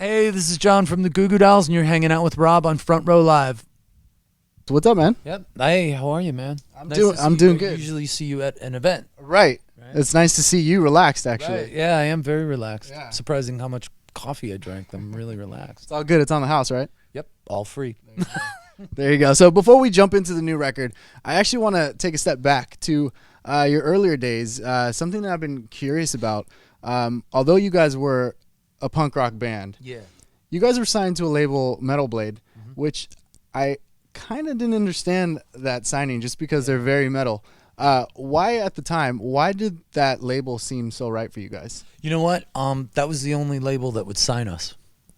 Hey, this is John from the Goo Goo Dolls, and you're hanging out with Rob on Front Row Live. So what's up, man? Yep. Hey, how are you, man? I'm doing good. I usually see you at an event. Right. It's nice to see you relaxed, actually. Right. Yeah, I am very relaxed. Yeah. Surprising how much coffee I drank. I'm really relaxed. It's all good. It's on the house, right? Yep. All free. There you go. So before we jump into the new record, I actually want to take a step back to your earlier days. Something that I've been curious about. Although you guys were a punk rock band, Yeah. you guys were signed to a label, Metal Blade, which I kind of didn't understand that signing just because they're very metal. Why at the time? Why did that label seem so right for you guys? You know what? That was the only label that would sign us.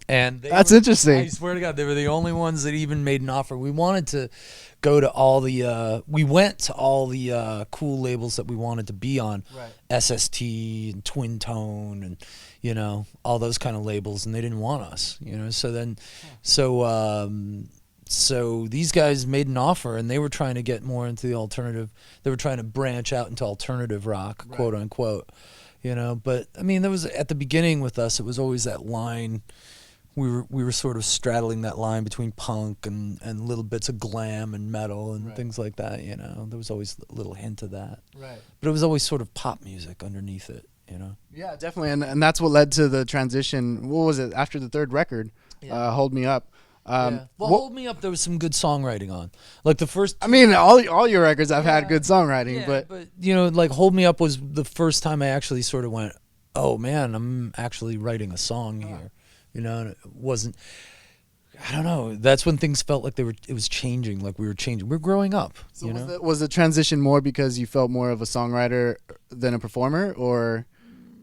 And That's interesting. I swear to God, they were the only ones that even made an offer. We wanted to go to all the we went to all the cool labels that we wanted to be on. Right. SST and Twin Tone and, you know, all those kind of labels, and they didn't want us, you know. So then so these guys made an offer, and they were trying to get more into the alternative. They were trying to branch out into alternative rock, quote unquote, you know. But I mean, there was at the beginning with us, it was always that line. We were sort of straddling that line between punk and little bits of glam and metal and things like that, you know. There was always a little hint of that. Right. But it was always sort of pop music underneath it, you know. Yeah, definitely. And that's what led to the transition. What was it? After the third record, Hold Me Up. Well, Hold Me Up, there was some good songwriting on. Like the first... I mean, all your records have had good songwriting, but you know, like Hold Me Up was the first time I actually sort of went, oh man, I'm actually writing a song here. You know, and it wasn't, I don't know, that's when things felt like it was changing, like we were changing. We're growing up, so you know? Was the transition more because you felt more of a songwriter than a performer, or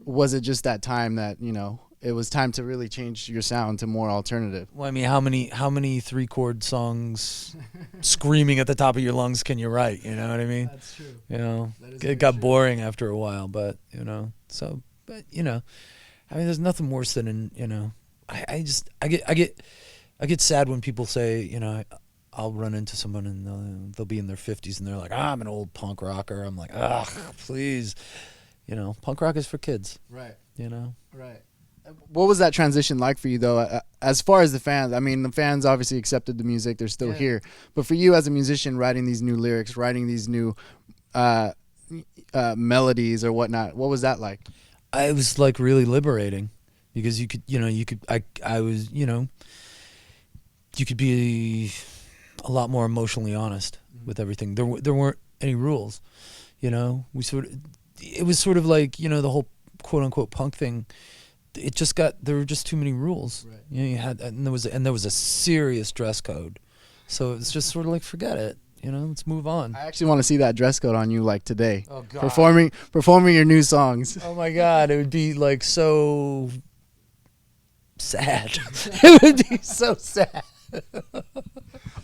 was it just that time that, you know, it was time to really change your sound to more alternative? Well, I mean, how many 3-chord songs screaming at the top of your lungs can you write, you know what I mean? That's true. You know, it got boring after a while, but, you know, but, you know, I mean, there's nothing worse than, you know, I get sad when people say, you know, I'll run into someone and they'll be in their 50s and they're like, I'm an old punk rocker. I'm like, please, you know, punk rock is for kids. Right. You know. Right. What was that transition like for you though? As far as the fans, I mean, the fans obviously accepted the music; they're still here. But for you as a musician, writing these new lyrics, writing these new melodies or whatnot, what was that like? It was like really liberating. Because you could I was, you know, you could be a lot more emotionally honest with everything. There weren't any rules, you know. It was sort of like, you know, the whole quote unquote punk thing. There were just too many rules. Right. You know, you had and there was a serious dress code, so it's just sort of like forget it. You know, let's move on. I actually want to see that dress code on you, like today. Oh God. Performing your new songs. Oh my God, it would be like so sad. It would be so sad.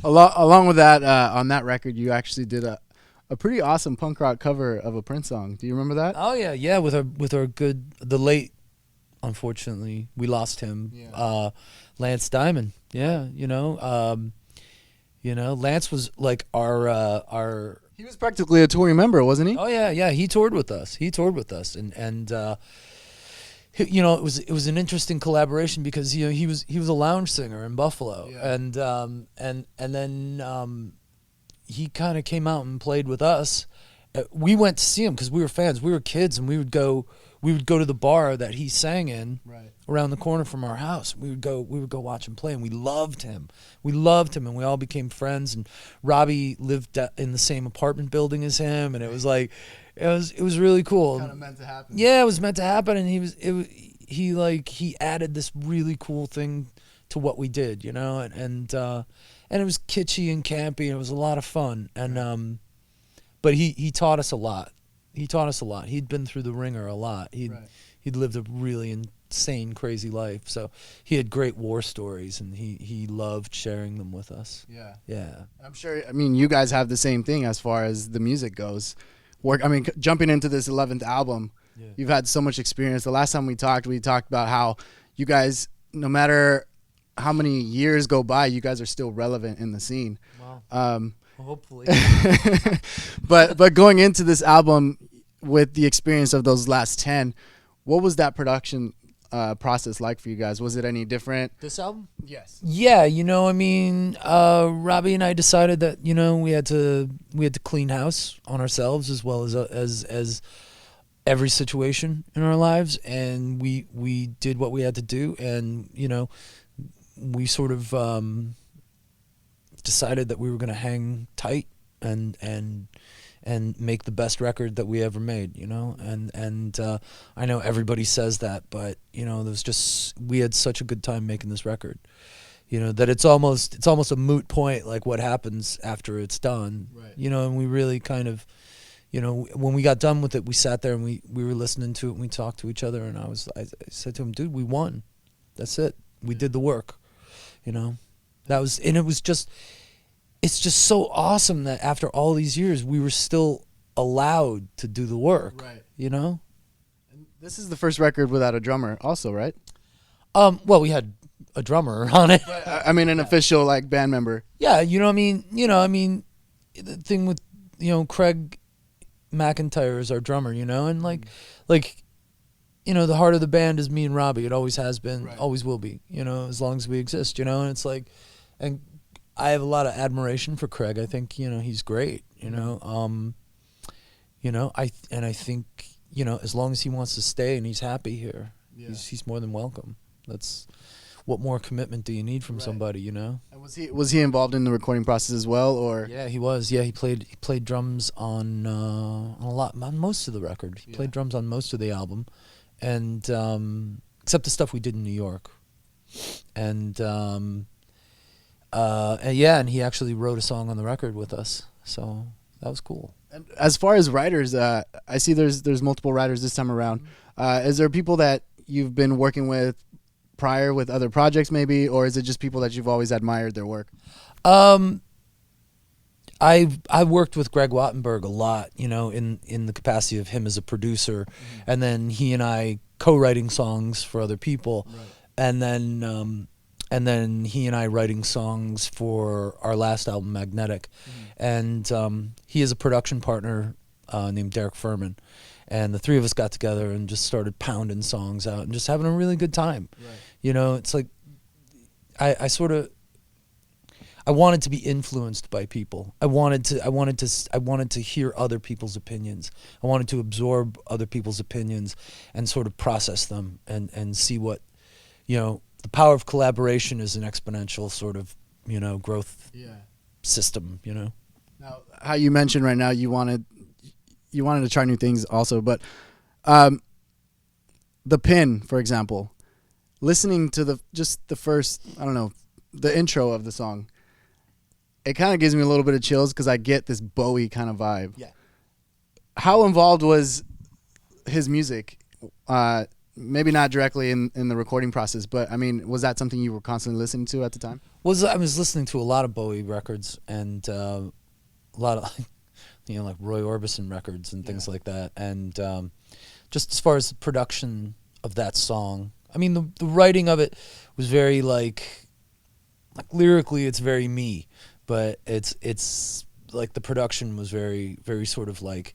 Along with that, on that record, you actually did a pretty awesome punk rock cover of a Prince song. Do you remember that? Oh yeah, with our the late, unfortunately we lost him, Lance Diamond. Yeah, you know, Lance was like our. He was practically a touring member, wasn't he? Oh yeah, he toured with us. And you know, it was an interesting collaboration because, you know, he was a lounge singer in Buffalo, and then he kind of came out and played with us. We went to see him because we were fans. We were kids, and we would go to the bar that he sang in around the corner from our house. We would go watch him play, and we loved him, and we all became friends. And Robbie lived in the same apartment building as him, and it was like. It was really cool. Kind of meant to happen. Yeah, it was meant to happen, and he added this really cool thing to what we did, you know, and it was kitschy and campy, and it was a lot of fun. And but he taught us a lot. He'd been through the ringer a lot. He'd lived a really insane, crazy life. So he had great war stories, and he loved sharing them with us. Yeah. I'm sure. I mean, you guys have the same thing as far as the music goes. Jumping into this 11th album, you've had so much experience. The last time we talked about how you guys, no matter how many years go by, you guys are still relevant in the scene. Wow. Hopefully. But going into this album with the experience of those last 10, what was that production process like for you guys? Was it any different? This album? Yes. Yeah, I mean, Robbie and I decided that we had to clean house on ourselves as well as every situation in our lives, and we did what we had to do, and we sort of decided that we were going to hang tight and make the best record that we ever made, and I know everybody says that, but we had such a good time making this record, that it's almost a moot point, like what happens after it's done, right. And we really kind of, when we got done with it, we sat there and we were listening to it and we talked to each other, and I said to him, dude, we won, that's it, we did the work, that was, and it's just so awesome that after all these years we were still allowed to do the work, right. And this is the first record without a drummer also, right? Well, we had a drummer on it. I mean, an official like band member. Yeah, I mean, the thing with, Craig McIntyre is our drummer, and like, the heart of the band is me and Robbie. It always has been, right. Always will be, as long as we exist, and it's like, and I have a lot of admiration for Craig. I think, he's great, I think, as long as he wants to stay and he's happy here, yeah. he's more than welcome. That's, what more commitment do you need from right. somebody, And was he involved in the recording process as well, or? Yeah, he was. Yeah, he played drums on most of the record. He played drums on most of the album, and except the stuff we did in New York, and and he actually wrote a song on the record with us, so that was cool. And as far as writers, I see there's multiple writers this time around. Is there people that you've been working with prior with other projects maybe, or is it just people that you've always admired their work? I worked with Greg Wattenberg a lot, in the capacity of him as a producer, mm-hmm. and then he and I co-writing songs for other people, right. And then he and I writing songs for our last album, Magnetic, mm-hmm. and he has a production partner named Derek Furman. And the three of us got together and just started pounding songs out and just having a really good time. Right. It's like I wanted to be influenced by people. I wanted to hear other people's opinions. I wanted to absorb other people's opinions and sort of process them and see what, the power of collaboration is an exponential sort of, growth system, Now, how you mentioned right now you wanted to try new things also, but the Pin, for example, listening to the first, the intro of the song, it kind of gives me a little bit of chills because I get this Bowie kind of vibe. Yeah. How involved was his music? Maybe not directly in the recording process, but I mean, was that something you were constantly listening to at the time? I was listening to a lot of Bowie records and a lot of like Roy Orbison records and things like that. And just as far as the production of that song, I mean, the writing of it was very like lyrically, it's very me, but it's like the production was very, very sort of like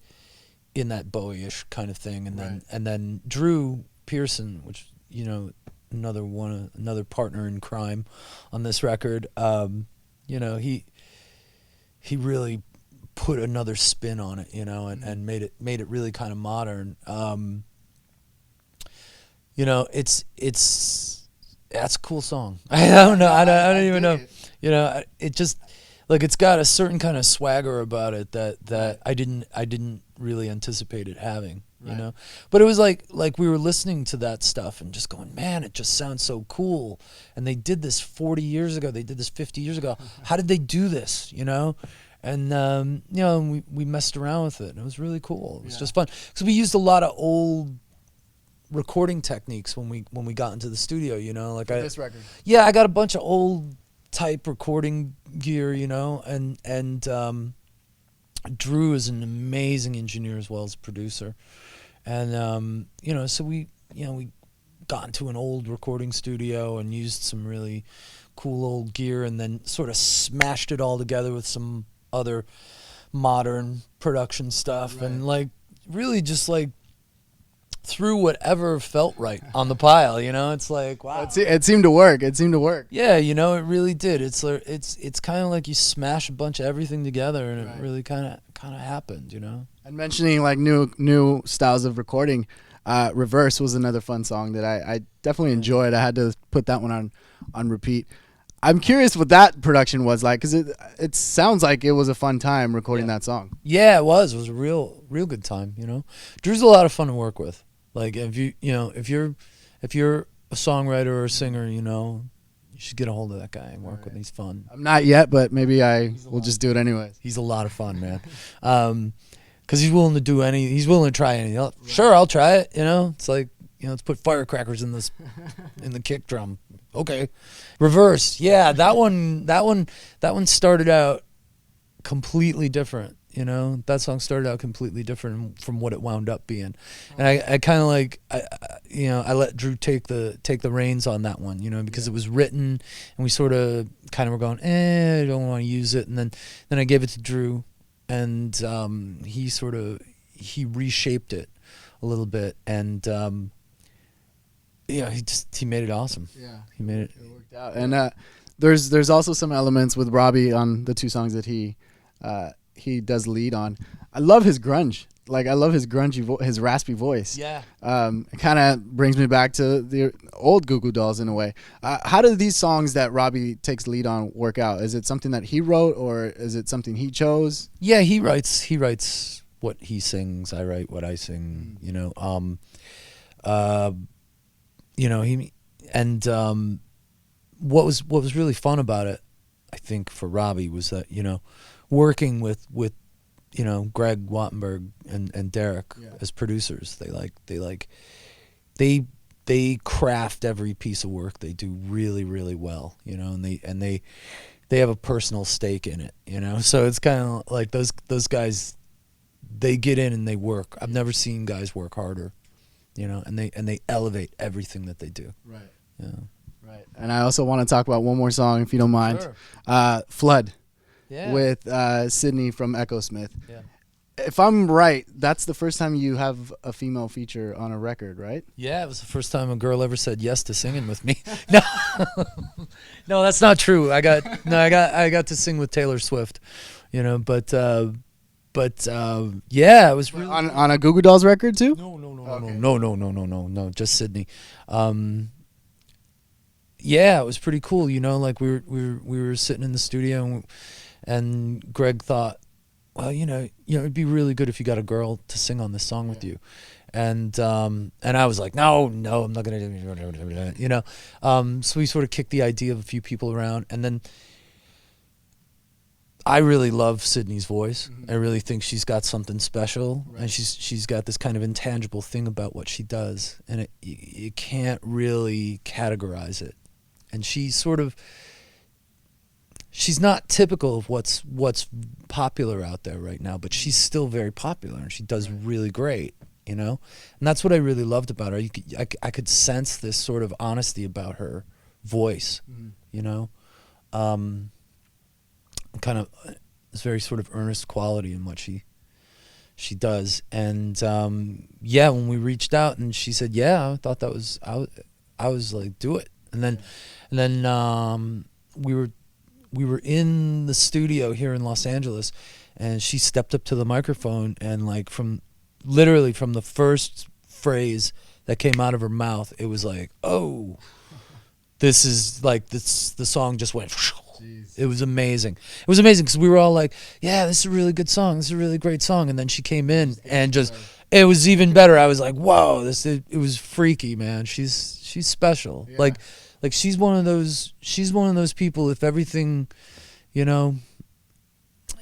in that Bowie-ish kind of thing. And right. then Drew Pearson, which, another partner in crime on this record, he really put another spin on it, and made it really kind of modern. That's a cool song. I don't know. I don't even know. It just like it's got a certain kind of swagger about it that I didn't really anticipate it having. Right. But it was like we were listening to that stuff and just going, man, it just sounds so cool. And they did this 40 years ago. They did this 50 years ago. How did they do this? And we messed around with it, and it was really cool. It was just fun because we used a lot of old recording techniques when we got into the studio. Like this record. Yeah, I got a bunch of old type recording gear. And Drew is an amazing engineer as well as a producer, and so we got into an old recording studio and used some really cool old gear, and then sort of smashed it all together with some other modern production stuff, right. And like really just like threw whatever felt right on the pile. You know, it's like wow. It seemed to work. It seemed to work. Yeah, you know, it really did. It's kind of like you smash a bunch of everything together, and it really kind of happened. You know. And mentioning like new styles of recording, Reverse was another fun song that I definitely enjoyed. I had to put that one on repeat. I'm curious what that production was like, because it sounds like it was a fun time recording that song. Yeah, it was. It was a real good time. You know, Drew's a lot of fun to work with. Like if you're a songwriter or a singer, you know, you should get a hold of that guy and work with him. He's fun. I'm not yet, but maybe I will just do it anyways. He's a lot of fun, man. Because he's willing to do any. He's willing to try anything. Sure, I'll try it. You know, it's like, you know, let's put firecrackers in the kick drum. Okay. Reverse. Yeah, that one started out completely different. You know, that song started out completely different from what it wound up being. And I kind of like, I let Drew take the reins on that one, you know, because it was written and we sort of kind of were going, I don't want to use it. And then I gave it to Drew, and he reshaped it a little bit, and he made it awesome. Yeah, he made it worked out. And there's also some elements with Robbie on the two songs that he does lead on. I love his grunge. Like, I love his grungy, his raspy voice. Yeah. It kind of brings me back to the old Goo Goo Dolls in a way. How do these songs that Robbie takes lead on work out? Is it something that he wrote, or is it something he chose? Yeah, he writes what he sings. I write what I sing. You know, what was really fun about it, I think, for Robbie was that, you know, working with you know, Greg Wattenberg and Derek as producers, they craft every piece of work they do really, really well, you know, and they have a personal stake in it, you know. So it's kind of like those guys, they get in and they work. I've never seen guys work harder, you know, and they elevate everything that they do. Right. Yeah. Right. And I also want to talk about one more song, if you don't mind. Sure. Flood. Yeah. With Sidney from Echo Smith. Yeah. If I'm right, that's the first time you have a female feature on a record, right? Yeah, it was the first time a girl ever said yes to singing with me. No, no, that's not true. I got to sing with Taylor Swift, you know. But yeah, it was really on a Goo Goo Dolls record too. No, just Sidney. Yeah, it was pretty cool, you know. Like we were sitting in the studio, and Greg thought, well, you know, it'd be really good if you got a girl to sing on this song with you, and I was like, no, I'm not gonna do it, you know. So we sort of kicked the idea of a few people around, and then I really love Sidney's voice. I really think she's got something special, and she's got this kind of intangible thing about what she does, and you can't really categorize it. And she's not typical of what's popular out there right now, but she's still very popular, and she does really great, you know. And that's what I really loved about her. I could sense this sort of honesty about her voice, you know. Kind of this very sort of earnest quality in what she does. And yeah, when we reached out and she said I thought that was I was like, do it. And then we were in the studio here in Los Angeles, and she stepped up to the microphone, and like literally from the first phrase that came out of her mouth, it was like, oh, this is like the song just went. Jeez. It was amazing. It was amazing because we were all like, yeah, this is a really good song. This is a really great song. And then she came in and just, it was even better. I was like, whoa, it was freaky, man. She's special. Yeah. Like she's one of those people, if everything, you know,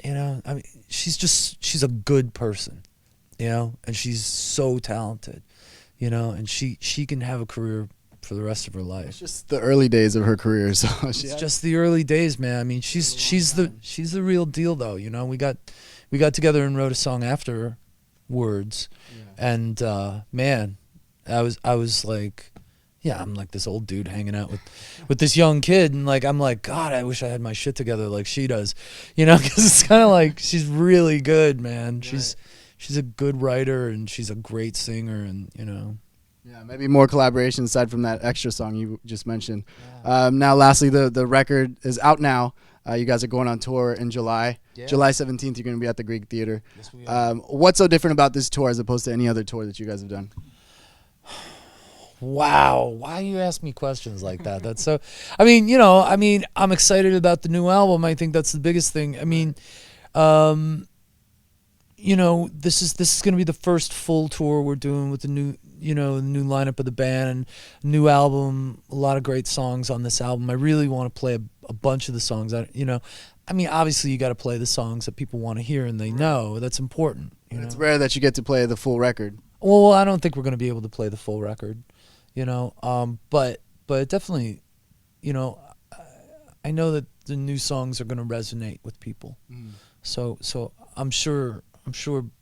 I mean, she's a good person, you know, and she's so talented, you know, and she can have a career for the rest of her life. It's just the early days of her career, so it's just the early days, man. I mean, she's the real deal, though. You know, we got together and wrote a song afterwards, and man, I was like, yeah, I'm like this old dude hanging out with this young kid, and like I'm like, God, I wish I had my shit together like she does, you know, because it's kind of like she's really good, man. Right. she's a good writer and she's a great singer, and you know. Yeah, maybe more collaborations aside from that extra song you just mentioned. Yeah. Now, lastly, the record is out now. You guys are going on tour in July. Yeah. July 17th, you're going to be at the Greek Theater. Yes, we are. What's so different about this tour as opposed to any other tour that you guys have done? Wow, why you ask me questions like that? That's so. I mean, you know, I'm excited about the new album. I think that's the biggest thing. I mean, you know, this is going to be the first full tour we're doing with the new, you know, the new lineup of the band and new album. A lot of great songs on this album. I really want to play a bunch of the songs. You know, I mean, obviously you got to play the songs that people want to hear and they know. That's important. It's rare that you get to play the full record. Well, I don't think we're going to be able to play the full record, you know. But definitely, you know, I know that the new songs are going to resonate with people. Mm. So I'm sure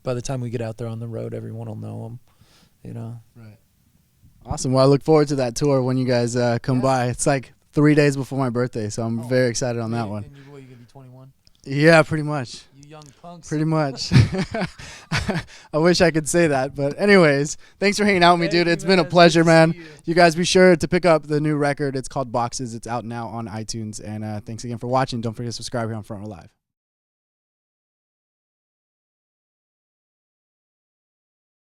by the time we get out there on the road, everyone will know them, you know. Right. Awesome. Well, I look forward to that tour when you guys come by. It's like 3 days before my birthday, so I'm very excited on that one. And you going to be 21? Yeah, pretty much. You young punks. Pretty much. I wish I could say that, but anyways, thanks for hanging out with me, dude. It's been a pleasure, man. You guys be sure to pick up the new record. It's called Boxes. It's out now on iTunes, and thanks again for watching. Don't forget to subscribe here on Front Row Live.